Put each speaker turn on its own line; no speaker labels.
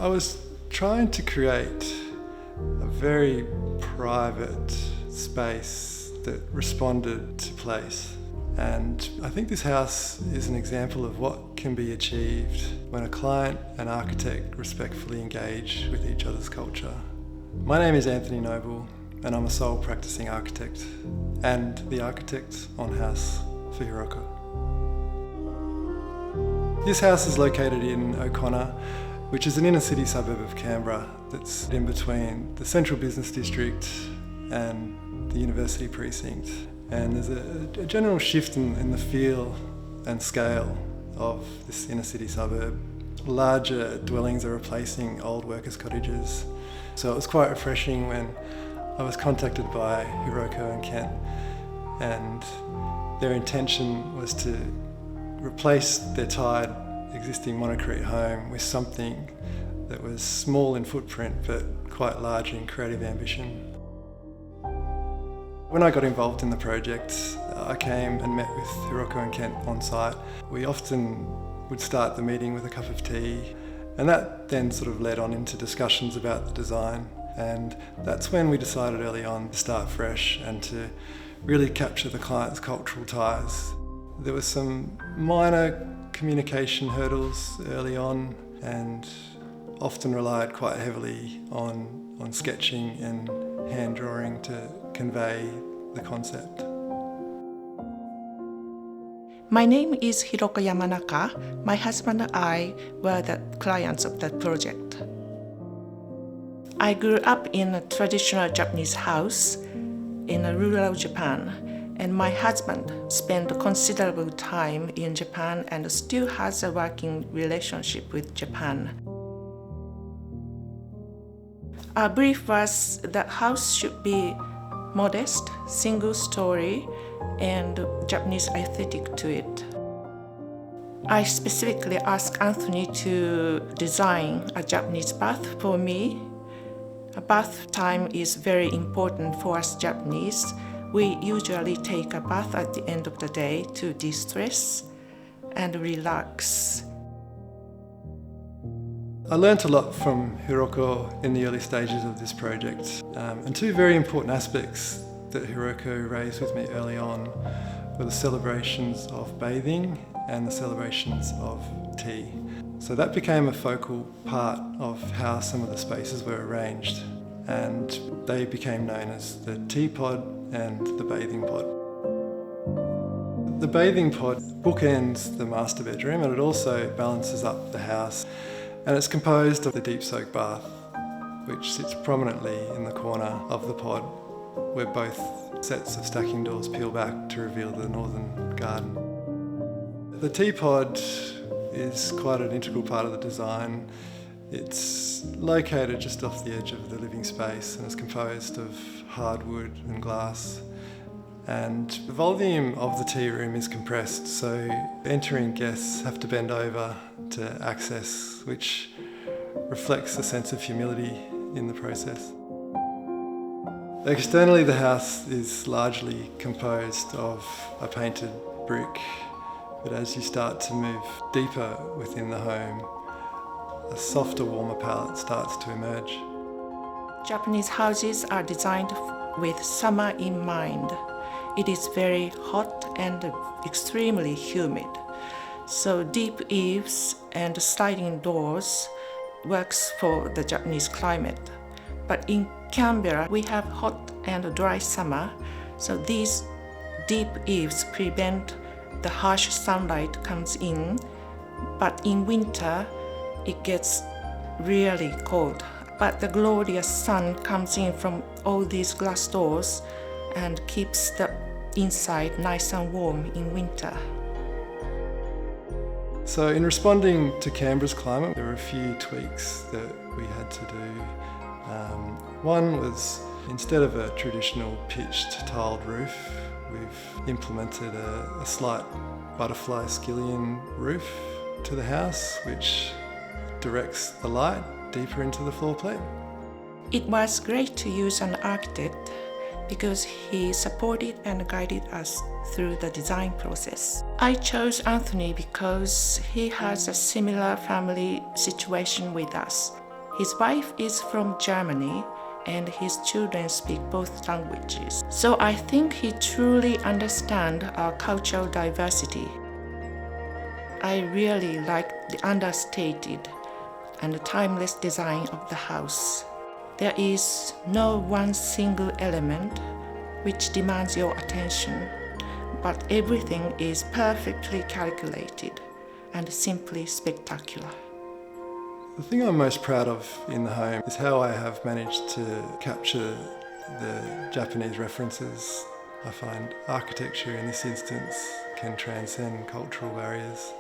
I was trying to create a very private space that responded to place. And I think this house is an example of what can be achieved when a client and architect respectfully engage with each other's culture. My name is Anthony Knobel, and I'm a sole practicing architect and the architect on house for Hiroko. This house is located in O'Connor, which is an inner city suburb of Canberra that's in between the central business district and the university precinct. And there's a general shift in the feel and scale of this inner city suburb. Larger dwellings are replacing old workers' cottages. So it was quite refreshing when I was contacted by Hiroko and Kent, and their intention was to replace their tired existing monocrete home with something that was small in footprint but quite large in creative ambition. When I got involved in the project, I came and met with Hiroko and Kent on site. We often would start the meeting with a cup of tea, and that then sort of led on into discussions about the design. And that's when we decided early on to start fresh and to really capture the client's cultural ties. There were some minor communication hurdles early on, and often relied quite heavily on sketching and hand drawing to convey the concept.
My name is Hiroko Yamanaka. My husband and I were the clients of that project. I grew up in a traditional Japanese house in rural Japan, and my husband spent considerable time in Japan and still has a working relationship with Japan. Our brief was that house should be modest, single story, and Japanese aesthetic to it. I specifically asked Anthony to design a Japanese bath for me. A bath time is very important for us Japanese. We usually take a bath at the end of the day to de-stress and relax.
I learnt a lot from Hiroko in the early stages of this project, and two very important aspects that Hiroko raised with me early on were the celebrations of bathing and the celebrations of tea. So that became a focal part of how some of the spaces were arranged, and they became known as the tea pod and the bathing pod. The bathing pod bookends the master bedroom, and it also balances up the house, and it's composed of the deep soak bath, which sits prominently in the corner of the pod, where both sets of stacking doors peel back to reveal the northern garden. The tea pod is quite an integral part of the design. It's located just off the edge of the living space and is composed of hardwood and glass. And the volume of the tea room is compressed, so entering guests have to bend over to access, which reflects a sense of humility in the process. Externally, the house is largely composed of a painted brick, but as you start to move deeper within the home, a softer, warmer palette starts to emerge.
Japanese houses are designed with summer in mind. It is very hot and extremely humid. So deep eaves and sliding doors works for the Japanese climate. But in Canberra, we have hot and dry summer, so these deep eaves prevent the harsh sunlight comes in, but in winter, it gets really cold. But the glorious sun comes in from all these glass doors and keeps the inside nice and warm in winter.
So in responding to Canberra's climate, there were a few tweaks that we had to do. One was, instead of a traditional pitched tiled roof, we've implemented a slight butterfly skillion roof to the house, which directs the light deeper into the floor plate.
It was great to use an architect because he supported and guided us through the design process. I chose Anthony because he has a similar family situation with us. His wife is from Germany and his children speak both languages. So I think he truly understands our cultural diversity. I really like the understated and timeless design of the house. There is no one single element which demands your attention, but everything is perfectly calculated and simply spectacular.
The thing I'm most proud of in the home is how I have managed to capture the Japanese references. I find architecture in this instance can transcend cultural barriers.